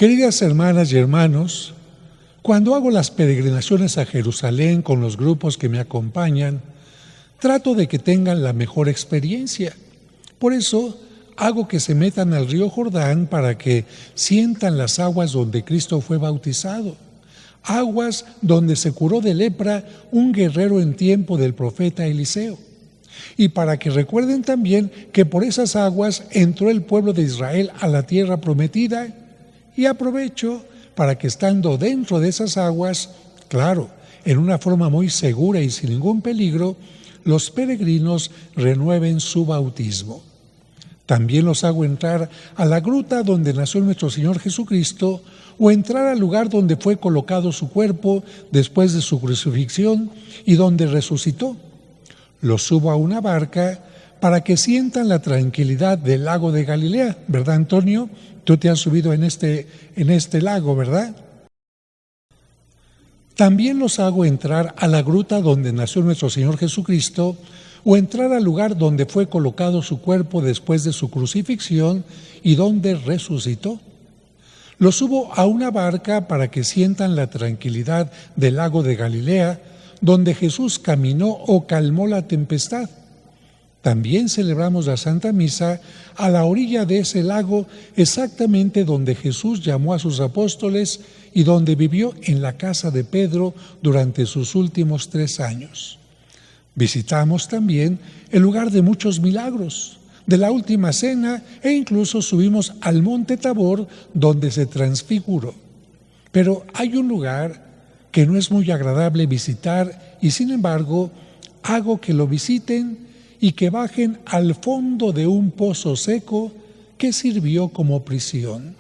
Queridas hermanas y hermanos, cuando hago las peregrinaciones a Jerusalén con los grupos que me acompañan, trato de que tengan la mejor experiencia. Por eso hago que se metan al río Jordán para que sientan las aguas donde Cristo fue bautizado, aguas donde se curó de lepra un guerrero en tiempo del profeta Eliseo, y para que recuerden también que por esas aguas entró el pueblo de Israel a la tierra prometida. Y aprovecho para que estando dentro de esas aguas, claro, en una forma muy segura y sin ningún peligro, los peregrinos renueven su bautismo. También los hago entrar a la gruta donde nació nuestro Señor Jesucristo, o entrar al lugar donde fue colocado su cuerpo después de su crucifixión y donde resucitó. Los subo a una barca para que sientan la tranquilidad del lago de Galilea, ¿verdad, Antonio? Tú te has subido en este lago, ¿verdad? También los hago entrar a la gruta donde nació nuestro Señor Jesucristo, o entrar al lugar donde fue colocado su cuerpo después de su crucifixión y donde resucitó. Los subo a una barca para que sientan la tranquilidad del lago de Galilea, donde Jesús caminó o calmó la tempestad. También celebramos la Santa Misa a la orilla de ese lago, exactamente donde Jesús llamó a sus apóstoles y donde vivió en la casa de Pedro durante sus últimos 3 años. Visitamos también el lugar de muchos milagros, de la última cena, e incluso subimos al monte Tabor, donde se transfiguró. Pero hay un lugar que no es muy agradable visitar y sin embargo hago que lo visiten y que bajen al fondo de un pozo seco que sirvió como prisión.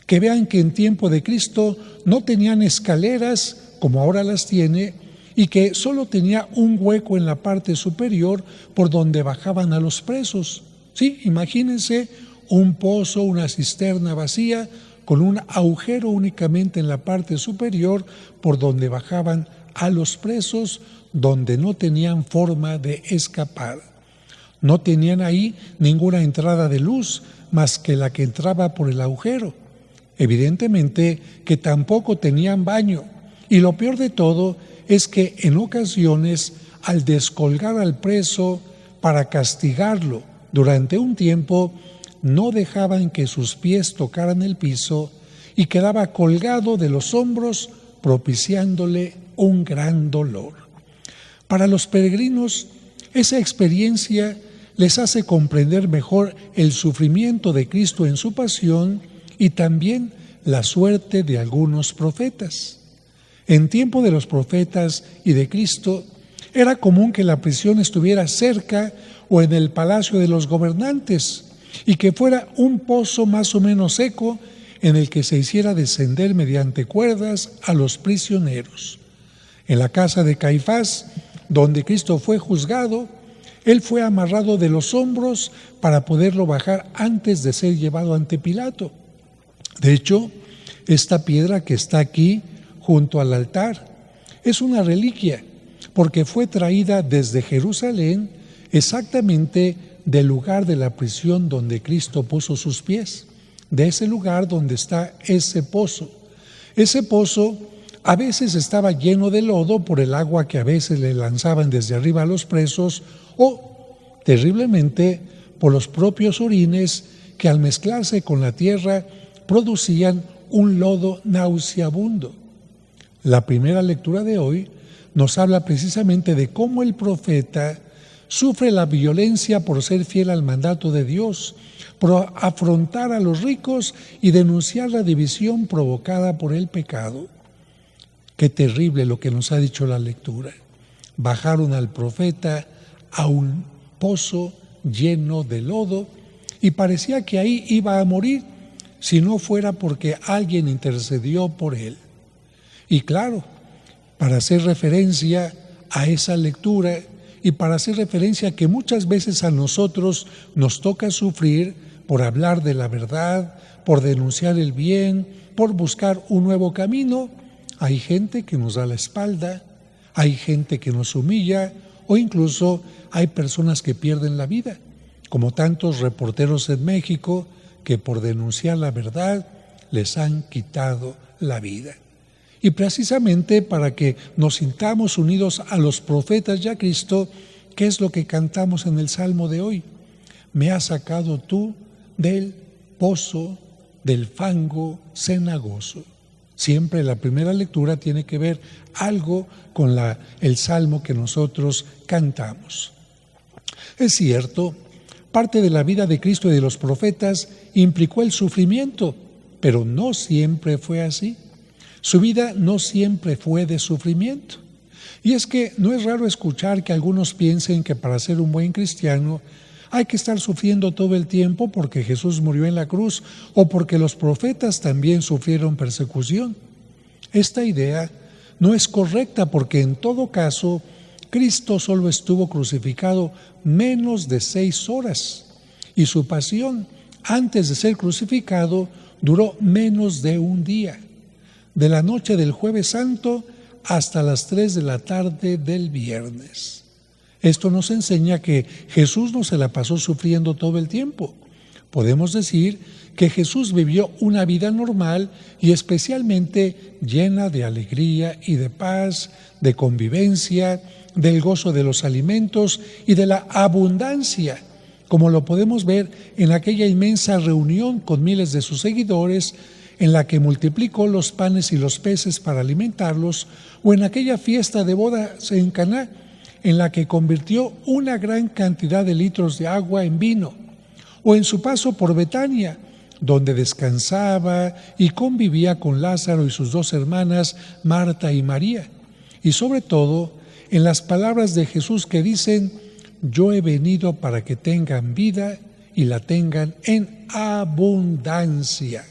Que vean que en tiempo de Cristo no tenían escaleras como ahora las tiene, y que solo tenía un hueco en la parte superior por donde bajaban a los presos. Sí, imagínense un pozo, una cisterna vacía con un agujero únicamente en la parte superior por donde bajaban a los presos, donde no tenían forma de escapar. No tenían ahí ninguna entrada de luz más que la que entraba por el agujero. Evidentemente que tampoco tenían baño. Y lo peor de todo es que en ocasiones, al descolgar al preso para castigarlo durante un tiempo, no dejaban que sus pies tocaran el piso y quedaba colgado de los hombros, propiciándole un gran dolor. Para los peregrinos, esa experiencia les hace comprender mejor el sufrimiento de Cristo en su pasión y también la suerte de algunos profetas. En tiempo de los profetas y de Cristo, era común que la prisión estuviera cerca o en el palacio de los gobernantes, y que fuera un pozo más o menos seco en el que se hiciera descender mediante cuerdas a los prisioneros. En la casa de Caifás, donde Cristo fue juzgado, él fue amarrado de los hombros para poderlo bajar antes de ser llevado ante Pilato. De hecho, esta piedra que está aquí junto al altar es una reliquia, porque fue traída desde Jerusalén, exactamente del lugar de la prisión donde Cristo puso sus pies, de ese lugar donde está ese pozo. Ese pozo a veces estaba lleno de lodo por el agua que a veces le lanzaban desde arriba a los presos, o terriblemente por los propios orines que al mezclarse con la tierra producían un lodo nauseabundo. La primera lectura de hoy nos habla precisamente de cómo el profeta sufre la violencia por ser fiel al mandato de Dios, por afrontar a los ricos y denunciar la división provocada por el pecado. Qué terrible lo que nos ha dicho la lectura. Bajaron al profeta a un pozo lleno de lodo y parecía que ahí iba a morir si no fuera porque alguien intercedió por él. Y claro, para hacer referencia a esa lectura y para hacer referencia a que muchas veces a nosotros nos toca sufrir por hablar de la verdad, por denunciar el bien, por buscar un nuevo camino, hay gente que nos da la espalda, hay gente que nos humilla o incluso hay personas que pierden la vida, como tantos reporteros en México que por denunciar la verdad les han quitado la vida. Y precisamente para que nos sintamos unidos a los profetas y a Cristo, ¿qué es lo que cantamos en el Salmo de hoy? Me has sacado tú del pozo, del fango cenagoso. Siempre la primera lectura tiene que ver algo con el Salmo que nosotros cantamos. Es cierto, parte de la vida de Cristo y de los profetas implicó el sufrimiento, pero no siempre fue así. Su vida no siempre fue de sufrimiento. Y es que no es raro escuchar que algunos piensen que para ser un buen cristiano hay que estar sufriendo todo el tiempo porque Jesús murió en la cruz o porque los profetas también sufrieron persecución. Esta idea no es correcta porque en todo caso Cristo solo estuvo crucificado menos de 6 horas y su pasión antes de ser crucificado duró menos de un día, de la noche del Jueves Santo hasta las 3 de la tarde del viernes. Esto nos enseña que Jesús no se la pasó sufriendo todo el tiempo. Podemos decir que Jesús vivió una vida normal y especialmente llena de alegría y de paz, de convivencia, del gozo de los alimentos y de la abundancia, como lo podemos ver en aquella inmensa reunión con miles de sus seguidores, en la que multiplicó los panes y los peces para alimentarlos, o en aquella fiesta de bodas en Caná, en la que convirtió una gran cantidad de litros de agua en vino, o en su paso por Betania, donde descansaba y convivía con Lázaro y sus 2 hermanas, Marta y María, y sobre todo en las palabras de Jesús que dicen: yo he venido para que tengan vida y la tengan en abundancia.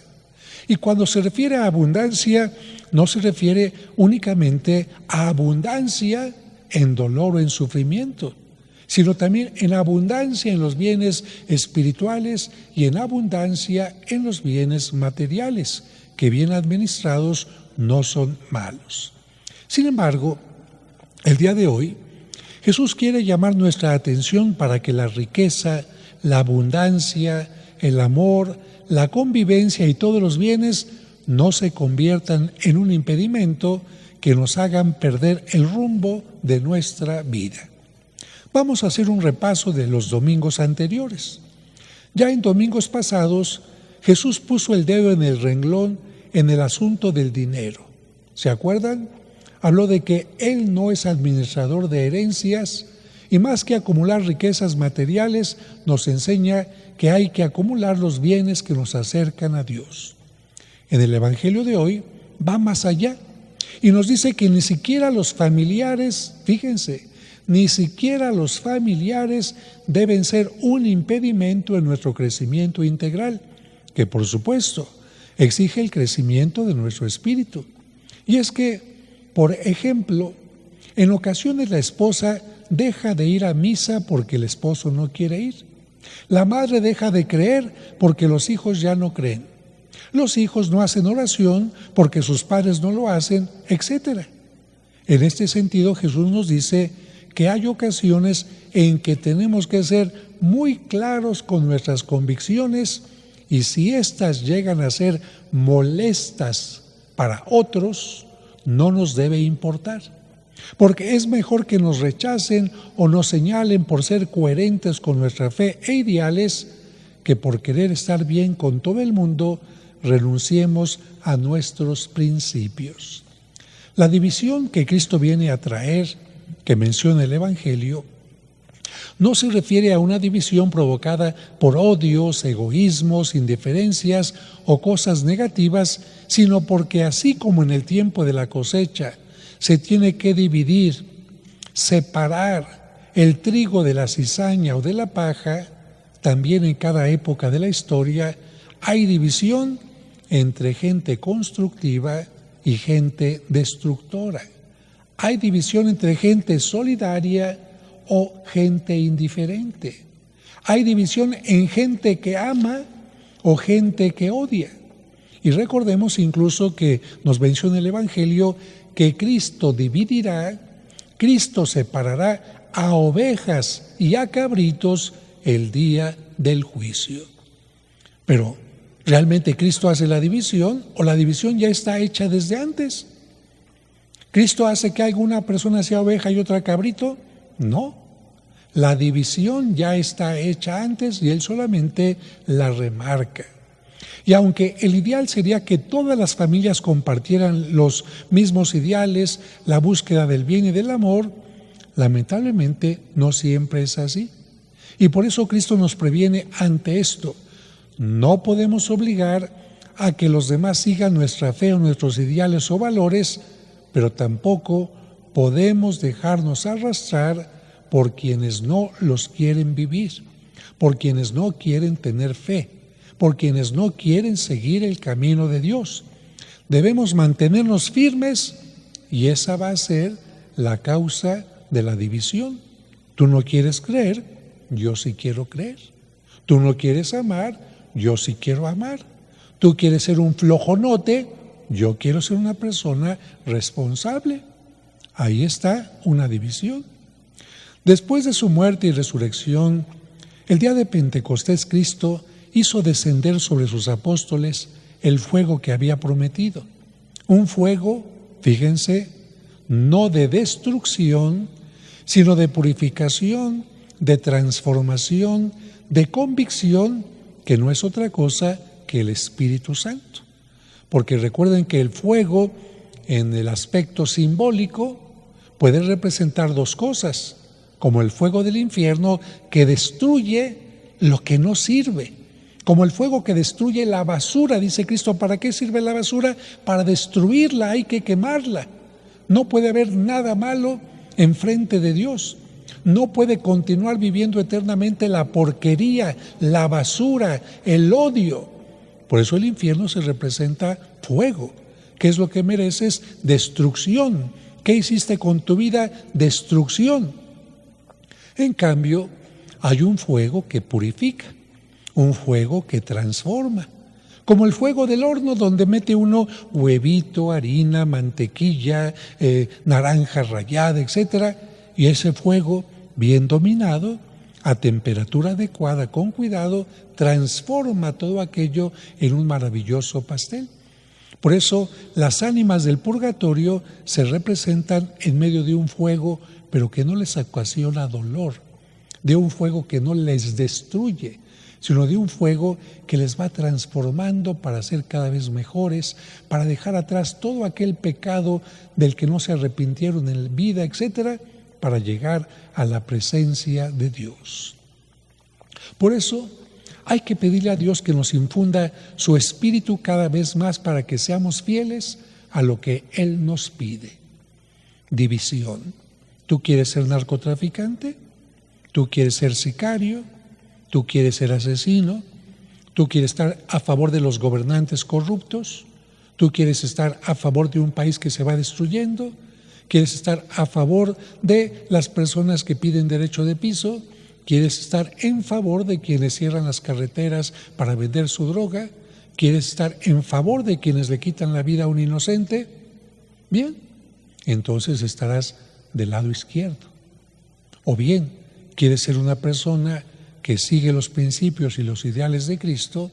Y cuando se refiere a abundancia, no se refiere únicamente a abundancia en dolor o en sufrimiento, sino también en abundancia en los bienes espirituales y en abundancia en los bienes materiales, que bien administrados no son malos. Sin embargo, el día de hoy, Jesús quiere llamar nuestra atención para que la riqueza, la abundancia, el amor, la convivencia y todos los bienes no se conviertan en un impedimento que nos hagan perder el rumbo de nuestra vida. Vamos a hacer un repaso de los domingos anteriores. Ya en domingos pasados, Jesús puso el dedo en el renglón en el asunto del dinero. ¿Se acuerdan? Habló de que Él no es administrador de herencias y más que acumular riquezas materiales, nos enseña que hay que acumular los bienes que nos acercan a Dios. En el Evangelio de hoy va más allá y nos dice que ni siquiera los familiares, fíjense, ni siquiera los familiares deben ser un impedimento en nuestro crecimiento integral, que por supuesto exige el crecimiento de nuestro espíritu. Y es que, por ejemplo, en ocasiones la esposa deja de ir a misa porque el esposo no quiere ir. La madre deja de creer porque los hijos ya no creen. Los hijos no hacen oración porque sus padres no lo hacen, etc. En este sentido, Jesús nos dice que hay ocasiones en que tenemos que ser muy claros con nuestras convicciones y si éstas llegan a ser molestas para otros, no nos debe importar, porque es mejor que nos rechacen o nos señalen por ser coherentes con nuestra fe e ideales, que por querer estar bien con todo el mundo renunciemos a nuestros principios. La división que Cristo viene a traer, que menciona el Evangelio, no se refiere a una división provocada por odios, egoísmos, indiferencias o cosas negativas, sino porque así como en el tiempo de la cosecha se tiene que dividir, separar el trigo de la cizaña o de la paja, también en cada época de la historia hay división entre gente constructiva y gente destructora. Hay división entre gente solidaria o gente indiferente. Hay división en gente que ama o gente que odia. Y recordemos incluso que nos menciona el Evangelio que Cristo dividirá, Cristo separará a ovejas y a cabritos el día del juicio. Pero ¿Realmente Cristo hace la división o la división ya está hecha desde antes? ¿Cristo hace que alguna persona sea oveja y otra cabrito? No. La división ya está hecha antes y Él solamente la remarca. Y aunque el ideal sería que todas las familias compartieran los mismos ideales, la búsqueda del bien y del amor, lamentablemente no siempre es así. Y por eso Cristo nos previene ante esto. No podemos obligar a que los demás sigan nuestra fe o nuestros ideales o valores, pero tampoco podemos dejarnos arrastrar por quienes no los quieren vivir, por quienes no quieren tener fe, por quienes no quieren seguir el camino de Dios. Debemos mantenernos firmes y esa va a ser la causa de la división. Tú no quieres creer, yo sí quiero creer. Tú no quieres amar, yo sí quiero amar. Tú quieres ser un flojonote, yo quiero ser una persona responsable. Ahí está una división. Después de su muerte y resurrección, el día de Pentecostés Cristo hizo descender sobre sus apóstoles el fuego que había prometido. Un fuego, fíjense, no de destrucción, sino de purificación, de transformación, de convicción, que no es otra cosa que el Espíritu Santo. Porque recuerden que el fuego, en el aspecto simbólico, puede representar dos cosas, como el fuego del infierno que destruye lo que no sirve, como el fuego que destruye la basura, dice Cristo. ¿Para qué sirve la basura? Para destruirla, hay que quemarla. No puede haber nada malo enfrente de Dios. No puede continuar viviendo eternamente la porquería, la basura, el odio. Por eso el infierno se representa fuego. ¿Qué es lo que mereces? Destrucción. ¿Qué hiciste con tu vida? Destrucción. En cambio, hay un fuego que purifica, un fuego que transforma, como el fuego del horno donde mete uno huevito, harina, mantequilla, naranja rallada, etc. Y ese fuego, bien dominado, a temperatura adecuada, con cuidado, transforma todo aquello en un maravilloso pastel. Por eso las ánimas del purgatorio se representan en medio de un fuego, pero que no les ocasiona dolor, de un fuego que no les destruye, sino de un fuego que les va transformando para ser cada vez mejores, para dejar atrás todo aquel pecado del que no se arrepintieron en vida, etcétera, para llegar a la presencia de Dios. Por eso hay que pedirle a Dios que nos infunda su Espíritu cada vez más para que seamos fieles a lo que Él nos pide. División. ¿Tú quieres ser narcotraficante? ¿Tú quieres ser sicario? ¿Tú quieres ser asesino? ¿Tú quieres estar a favor de los gobernantes corruptos? ¿Tú quieres estar a favor de un país que se va destruyendo? ¿Quieres estar a favor de las personas que piden derecho de piso? ¿Quieres estar en favor de quienes cierran las carreteras para vender su droga? ¿Quieres estar en favor de quienes le quitan la vida a un inocente? Bien, entonces estarás del lado izquierdo. O bien, quieres ser una persona que sigue los principios y los ideales de Cristo,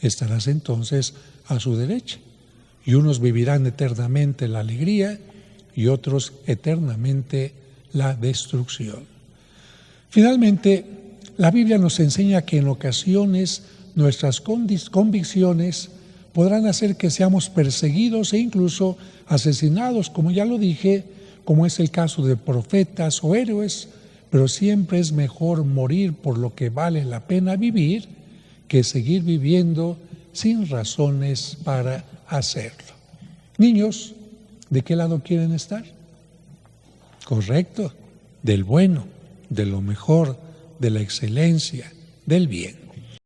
estarás entonces a su derecha. Y unos vivirán eternamente la alegría y otros eternamente la destrucción. Finalmente, la Biblia nos enseña que en ocasiones nuestras convicciones podrán hacer que seamos perseguidos e incluso asesinados, como ya lo dije, como es el caso de profetas o héroes, pero siempre es mejor morir por lo que vale la pena vivir que seguir viviendo sin razones para hacerlo. Niños, ¿de qué lado quieren estar? Correcto, del bueno, de lo mejor, de la excelencia, del bien.